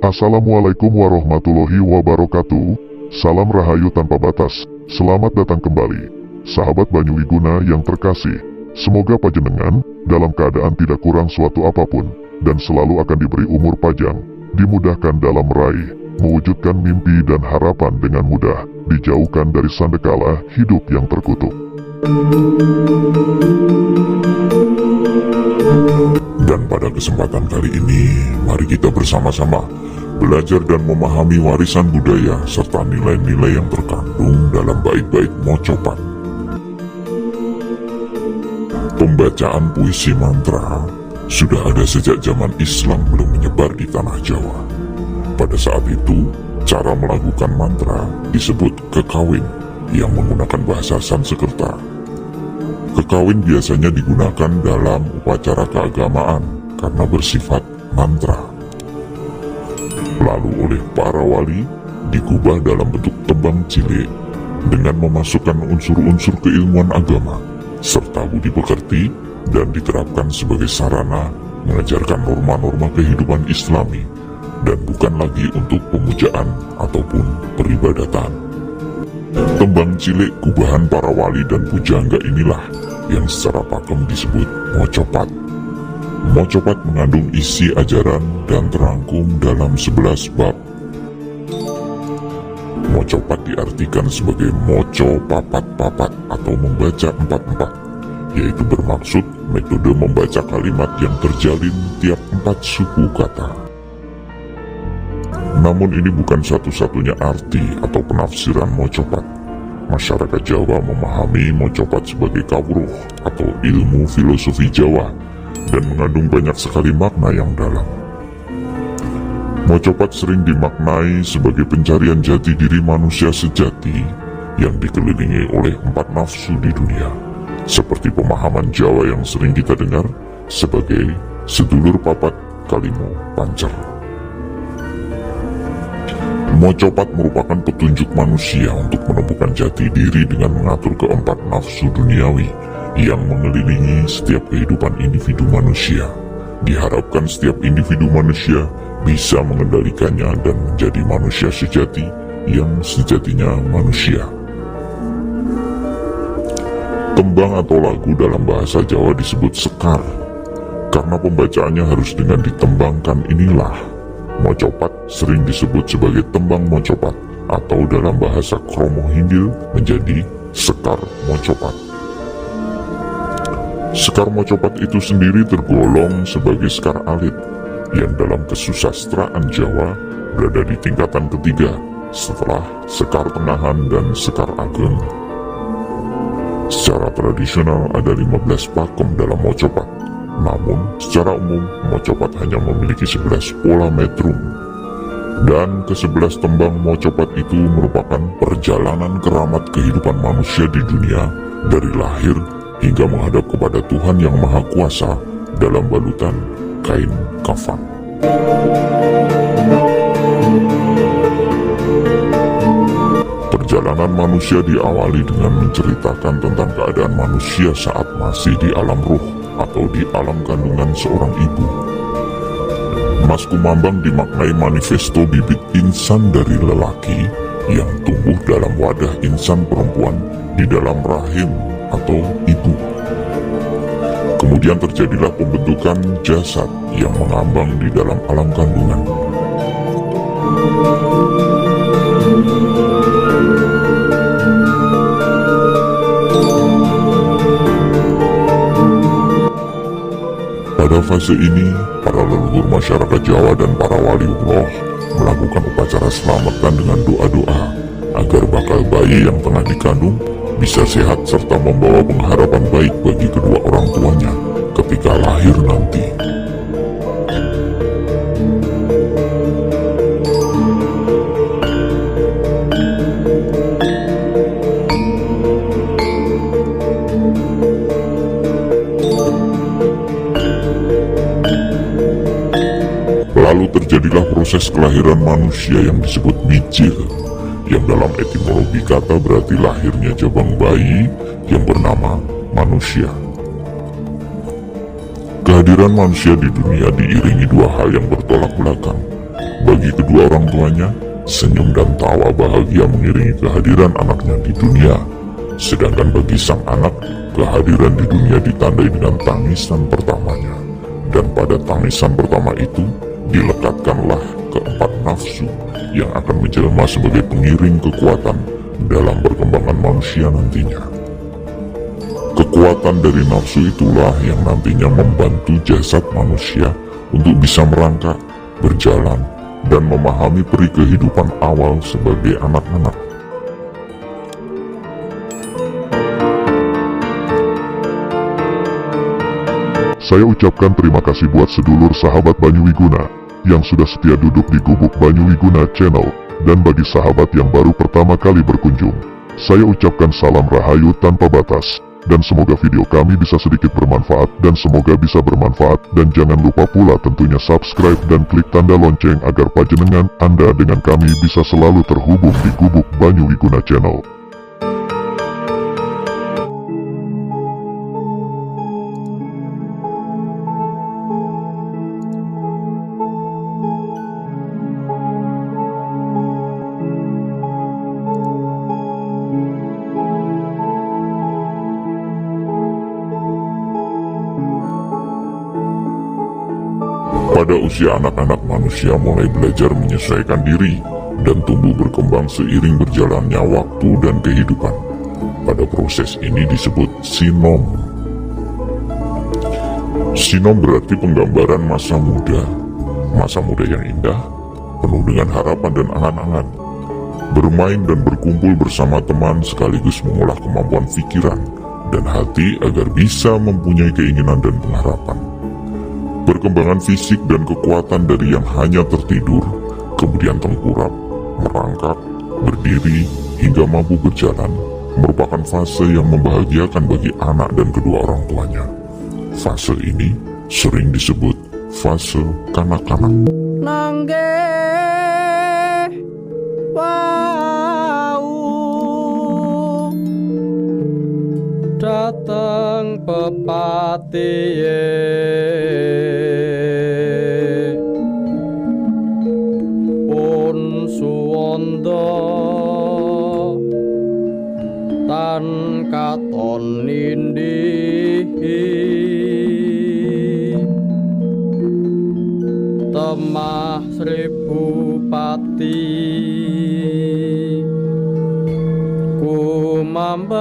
Assalamualaikum warahmatullahi wabarakatuh. Salam rahayu tanpa batas. Selamat datang kembali, sahabat Banyu Wiguna yang terkasih. Semoga panjenengan dalam keadaan tidak kurang suatu apapun, dan selalu akan diberi umur panjang, dimudahkan dalam meraih, mewujudkan mimpi dan harapan dengan mudah, dijauhkan dari sandekala hidup yang terkutuk. Dan pada kesempatan kali ini, mari kita bersama-sama belajar dan memahami warisan budaya serta nilai-nilai yang terkandung dalam bait-bait mocopat. Pembacaan puisi mantra sudah ada sejak zaman Islam belum menyebar di tanah Jawa. Pada saat itu, cara melakukan mantra disebut kekawin yang menggunakan bahasa Sanskerta. Kekawin biasanya digunakan dalam upacara keagamaan karena bersifat mantra. Lalu oleh para wali digubah dalam bentuk tembang cilik dengan memasukkan unsur-unsur keilmuan agama serta budi pekerti dan diterapkan sebagai sarana mengajarkan norma-norma kehidupan Islami dan bukan lagi untuk pemujaan ataupun peribadatan. Tembang cilik gubahan para wali dan pujangga inilah yang secara pakem disebut mocopat. Mocopat mengandung isi ajaran dan terangkum dalam 11 bab. Mocopat diartikan sebagai moco papat-papat atau membaca empat-empat, yaitu bermaksud metode membaca kalimat yang terjalin tiap 4 suku kata. Namun ini bukan satu-satunya arti atau penafsiran mocopat. Masyarakat Jawa memahami mocopat sebagai kawruh atau ilmu filosofi Jawa dan mengandung banyak sekali makna yang dalam. Mocopat sering dimaknai sebagai pencarian jati diri manusia sejati yang dikelilingi oleh 4 nafsu di dunia, seperti pemahaman Jawa yang sering kita dengar sebagai sedulur papat kalimo pancer. Mocopat merupakan petunjuk manusia untuk menemukan jati diri dengan mengatur keempat nafsu duniawi yang mengelilingi setiap kehidupan individu manusia. Diharapkan setiap individu manusia bisa mengendalikannya dan menjadi manusia sejati yang sejatinya manusia. Tembang atau lagu dalam bahasa Jawa disebut sekar. Karena pembacaannya harus dengan ditembangkan inilah, mocopat sering disebut sebagai tembang mocopat atau dalam bahasa Kromo Hinggil menjadi sekar mocopat. Sekar mocopat itu sendiri tergolong sebagai sekar alit yang dalam kesusastraan Jawa berada di tingkatan ketiga setelah sekar tengahan dan sekar ageng. Secara tradisional ada 15 pakem dalam mocopat, namun secara umum mocopat hanya memiliki 11 pola metrum. Dan ke-11 tembang mocopat itu merupakan perjalanan keramat kehidupan manusia di dunia dari lahir hingga menghadap kepada Tuhan yang Maha Kuasa dalam balutan kain kafan. Perjalanan manusia diawali dengan menceritakan tentang keadaan manusia saat masih di alam ruh atau di alam kandungan seorang ibu. Mas Kumambang dimaknai manifesto bibit insan dari lelaki yang tumbuh dalam wadah insan perempuan di dalam rahim atau ibu. Kemudian terjadilah pembentukan jasad yang mengambang di dalam alam kandungan. Pada fase ini, para leluhur masyarakat Jawa dan para waliullah melakukan upacara selamatan dengan doa-doa agar bakal bayi yang tengah dikandung bisa sehat serta membawa pengharapan baik bagi kedua orang tuanya ketika lahir nanti. Lalu terjadilah proses kelahiran manusia yang disebut mijil, yang dalam etimologi kata berarti lahirnya jabang bayi yang bernama manusia. Kehadiran manusia di dunia diiringi dua hal yang bertolak belakang, Bagi kedua orang tuanya, senyum dan tawa bahagia mengiringi kehadiran anaknya di dunia. Sedangkan bagi sang anak, kehadiran di dunia ditandai dengan tangisan pertamanya. Dan pada tangisan pertama itu, dilekatkanlah keempat nafsu yang akan menjelma sebagai pengiring kekuatan dalam perkembangan manusia nantinya. Kekuatan dari nafsu itulah yang nantinya membantu jasad manusia untuk bisa merangkak, berjalan, dan memahami peri kehidupan awal sebagai anak-anak. Saya ucapkan terima kasih buat sedulur sahabat Banyu Wiguna yang sudah setia duduk di gubuk Banyu Wiguna Channel, dan bagi sahabat yang baru pertama kali berkunjung, saya ucapkan salam rahayu tanpa batas, dan semoga video kami bisa sedikit bermanfaat dan semoga bisa bermanfaat, dan jangan lupa pula tentunya subscribe dan klik tanda lonceng agar panjenengan Anda dengan kami bisa selalu terhubung di gubuk Banyu Wiguna Channel. Pada usia anak-anak, manusia mulai belajar menyesuaikan diri dan tumbuh berkembang seiring berjalannya waktu dan kehidupan. Pada proses ini disebut sinom. Sinom berarti penggambaran masa muda yang indah, penuh dengan harapan dan angan-angan. Bermain dan berkumpul bersama teman sekaligus mengolah kemampuan pikiran dan hati agar bisa mempunyai keinginan dan pengharapan. Perkembangan fisik dan kekuatan dari yang hanya tertidur, kemudian tengkurap, merangkak, berdiri, hingga mampu berjalan, merupakan fase yang membahagiakan bagi anak dan kedua orang tuanya. Fase ini sering disebut fase kanak-kanak. Nangge wau dateng pepatiye pun suwanda tan katon nindih temah seribu pati kumambang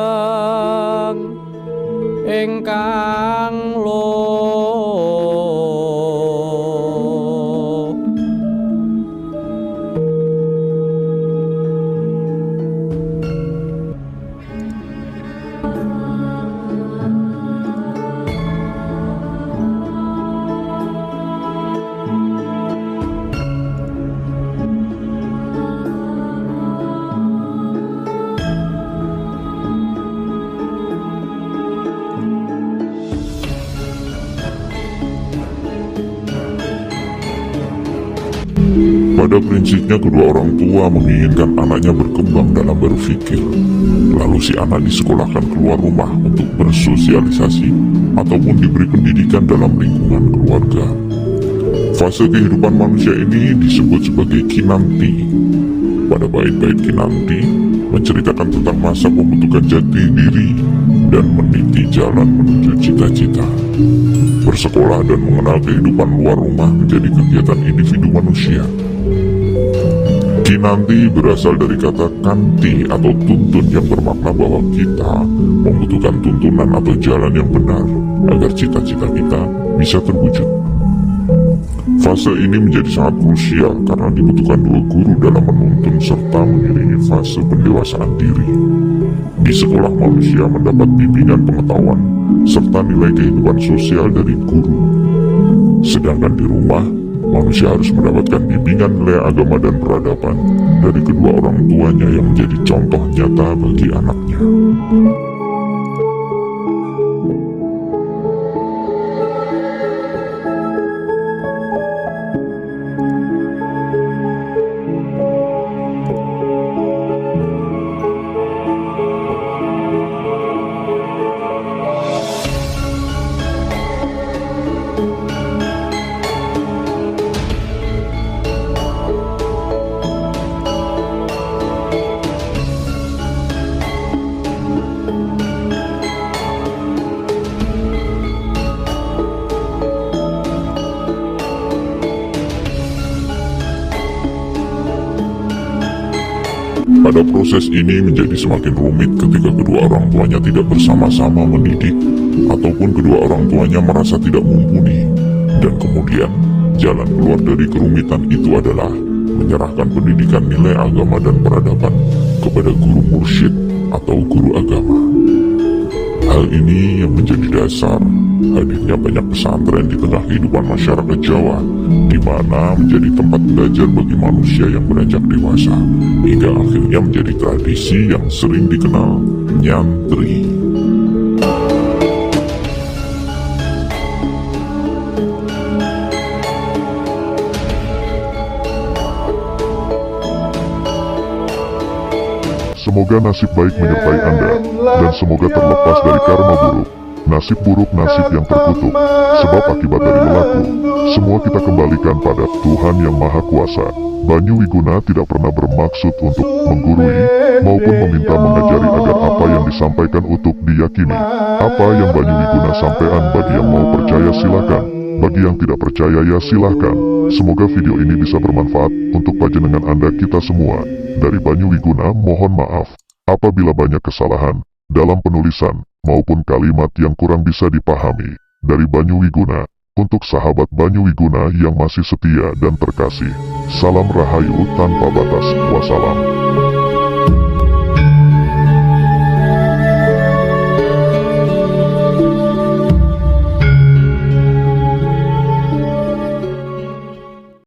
ingkang Pada prinsipnya kedua orang tua menginginkan anaknya berkembang dalam berpikir. Lalu si anak disekolahkan keluar rumah untuk bersosialisasi ataupun diberi pendidikan dalam lingkungan keluarga. Fase kehidupan manusia ini disebut sebagai kinanti. Pada bait-bait kinanti menceritakan tentang masa pembentukan jati diri dan meniti jalan menuju cita-cita. Bersekolah dan mengenal kehidupan luar rumah menjadi kegiatan individu manusia. Kinanti berasal dari kata kanti atau tuntun yang bermakna bahwa kita membutuhkan tuntunan atau jalan yang benar agar cita-cita kita bisa terwujud. Fase ini menjadi sangat krusial karena dibutuhkan dua guru dalam menuntun serta mengiringi fase pendewasaan diri. Di sekolah manusia mendapat bimbingan pengetahuan serta nilai kehidupan sosial dari guru. Sedangkan di rumah, manusia harus mendapatkan bimbingan nilai agama dan peradaban dari kedua orang tuanya yang menjadi contoh nyata bagi anaknya. Pada proses ini menjadi semakin rumit ketika kedua orang tuanya tidak bersama-sama mendidik ataupun kedua orang tuanya merasa tidak mumpuni. Dan kemudian, jalan keluar dari kerumitan itu adalah menyerahkan pendidikan nilai agama dan peradaban kepada guru mursyid atau guru agama. Hal ini yang menjadi dasar hadirnya banyak pesantren di tengah kehidupan masyarakat Jawa, di mana menjadi tempat belajar bagi manusia yang beranjak dewasa, hingga akhirnya menjadi tradisi yang sering dikenal nyantri. Semoga nasib baik menyertai Anda, dan semoga terlepas dari karma buruk. Nasib buruk nasib yang terkutuk, sebab akibat dari berlaku, semua kita kembalikan pada Tuhan Yang Maha Kuasa. Banyu Wiguna tidak pernah bermaksud untuk menggurui, maupun meminta mengajari agar apa yang disampaikan untuk diyakini. Apa yang Banyu Wiguna sampaikan bagi yang mau percaya silakan, bagi yang tidak percaya ya silahkan. Semoga video ini bisa bermanfaat untuk panjenengan Anda kita semua. Dari Banyu Wiguna mohon maaf apabila banyak kesalahan dalam penulisan maupun kalimat yang kurang bisa dipahami. Dari Banyu Wiguna, untuk sahabat Banyu Wiguna yang masih setia dan terkasih, salam rahayu tanpa batas. Wassalam.